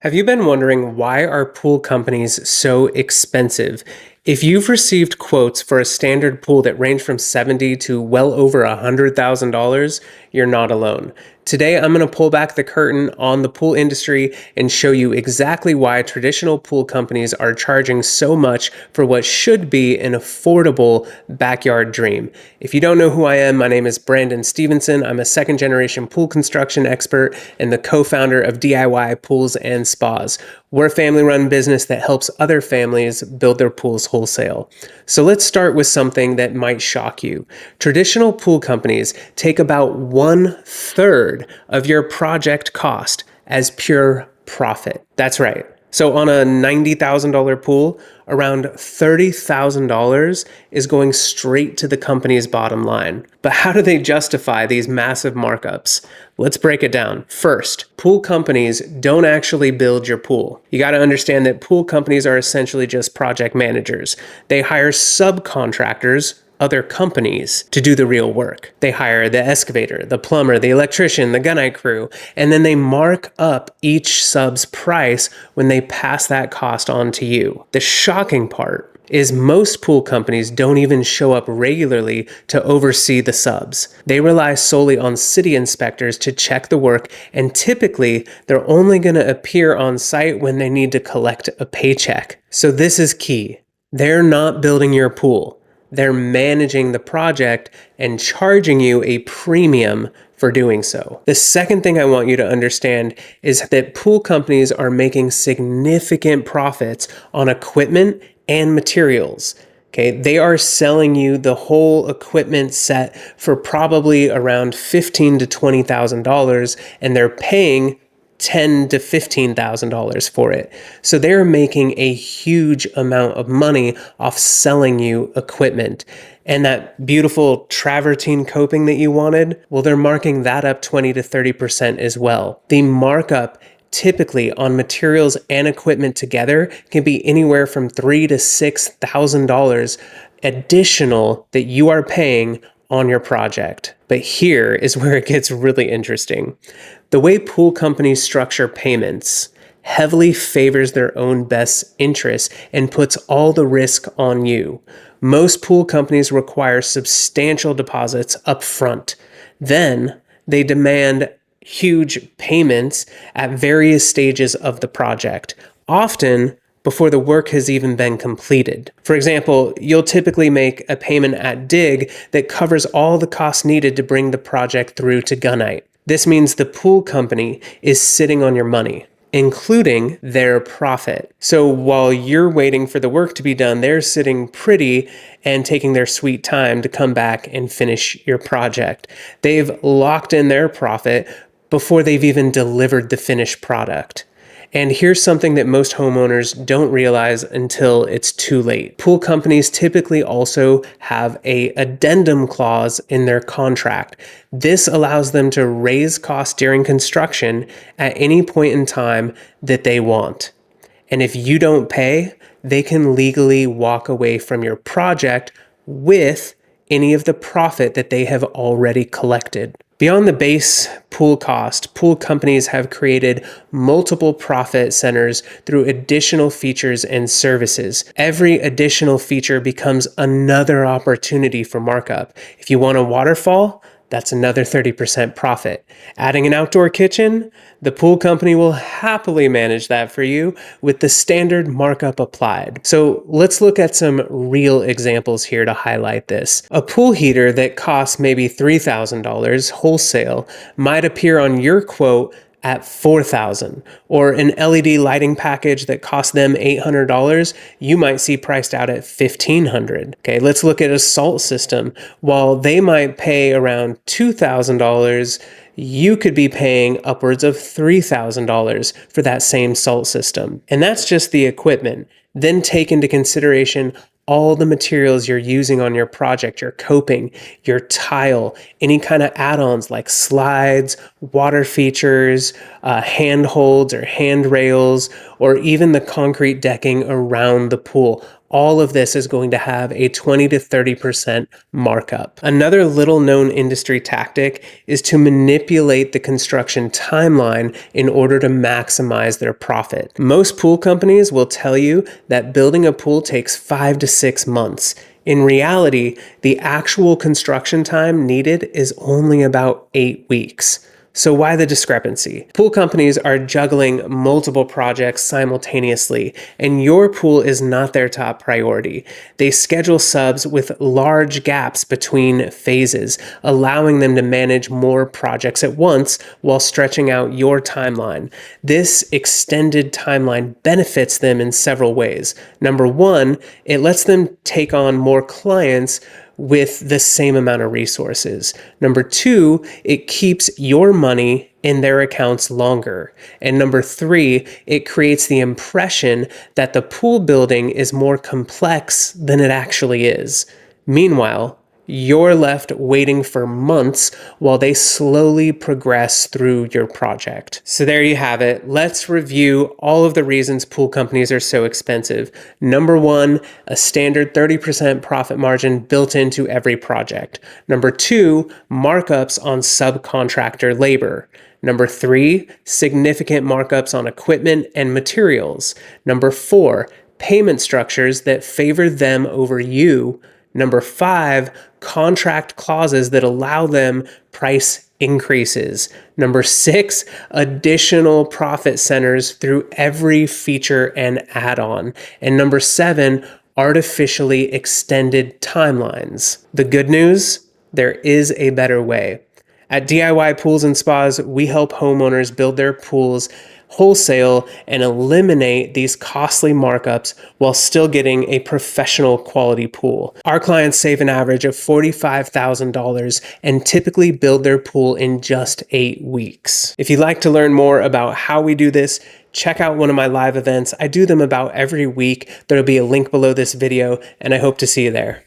Have you been wondering why are pool companies so expensive? If you've received quotes for a standard pool that range from $70 to well over $100,000, you're not alone. Today, I'm going to pull back the curtain on the pool industry and show you exactly why traditional pool companies are charging so much for what should be an affordable backyard dream. If you don't know who I am, my name is Brandon Stevenson. I'm a second generation pool construction expert and the co-founder of DIY Pools and Spas. We're a family-run business that helps other families build their pools wholesale. So let's start with something that might shock you. Traditional pool companies take about 1/3 of your project cost as pure profit. That's right. So on a $90,000 pool, around $30,000 is going straight to the company's bottom line. But how do they justify these massive markups? Let's break it down. First, pool companies don't actually build your pool. You got to understand that pool companies are essentially just project managers. They hire subcontractors, other companies, to do the real work. They hire the excavator, the plumber, the electrician, the gunite crew, and then they mark up each sub's price when they pass that cost on to you. The shocking part is most pool companies don't even show up regularly to oversee the subs. They rely solely on city inspectors to check the work, and typically they're only going to appear on site when they need to collect a paycheck. So this is key. They're not building your pool. They're managing the project and charging you a premium for doing so. The second thing I want you to understand is that pool companies are making significant profits on equipment and materials. Okay, they are selling you the whole equipment set for probably around $15,000 to $20,000, and they're paying $10,000 to $15,000 for it. So they're making a huge amount of money off selling you equipment. And that beautiful travertine coping that you wanted, well, they're marking that up 20 to 30% as well. The markup typically on materials and equipment together can be anywhere from $3,000 to $6,000 additional that you are paying on your project. But here is where it gets really interesting. The way pool companies structure payments heavily favors their own best interests and puts all the risk on you. Most pool companies require substantial deposits up front. Then they demand huge payments at various stages of the project, often before the work has even been completed. For example, you'll typically make a payment at dig that covers all the costs needed to bring the project through to gunite. This means the pool company is sitting on your money, including their profit. So while you're waiting for the work to be done, they're sitting pretty and taking their sweet time to come back and finish your project. They've locked in their profit before they've even delivered the finished product. And here's something that most homeowners don't realize until it's too late. Pool companies typically also have an addendum clause in their contract. This allows them to raise costs during construction at any point in time that they want. And if you don't pay, they can legally walk away from your project with any of the profit that they have already collected. Beyond the base pool cost, pool companies have created multiple profit centers through additional features and services. Every additional feature becomes another opportunity for markup. If you want a waterfall, that's another 30% profit. Adding an outdoor kitchen, the pool company will happily manage that for you with the standard markup applied. So let's look at some real examples here to highlight this. A pool heater that costs maybe $3,000 wholesale might appear on your quote at $4,000, or an LED lighting package that cost them $800, you might see priced out at $1,500. Okay, let's look at a salt system. While they might pay around $2,000, you could be paying upwards of $3,000 for that same salt system. And that's just the equipment. Then take into consideration all the materials you're using on your project, your coping, your tile, any kind of add-ons like slides, water features, handholds or handrails, or even the concrete decking around the pool. all of this is going to have a 20 to 30% markup. Another little known industry tactic is to manipulate the construction timeline in order to maximize their profit. Most pool companies will tell you that building a pool takes 5 to 6 months. In reality, the actual construction time needed is only about 8 weeks. So why the discrepancy? Pool companies are juggling multiple projects simultaneously, and your pool is not their top priority. They schedule subs with large gaps between phases, allowing them to manage more projects at once while stretching out your timeline. This extended timeline benefits them in several ways. Number one, it lets them take on more clients with the same amount of resources. Number two, it keeps your money in their accounts longer. And number three, it creates the impression that the pool building is more complex than it actually is. Meanwhile, you're left waiting for months while they slowly progress through your project. So there you have it. Let's review all of the reasons pool companies are so expensive. Number one, a standard 30% profit margin built into every project. Number two, markups on subcontractor labor. Number three, significant markups on equipment and materials. Number four, payment structures that favor them over you. Number five, contract clauses that allow them price increases. Number six, additional profit centers through every feature and add-on. And number seven, artificially extended timelines. The good news, there is a better way. At DIY Pools and Spas, we help homeowners build their pools wholesale and eliminate these costly markups while still getting a professional quality pool. Our clients save an average of $45,000 and typically build their pool in just 8 weeks. If you'd like to learn more about how we do this, check out one of my live events. I do them about every week. There'll be a link below this video, and I hope to see you there.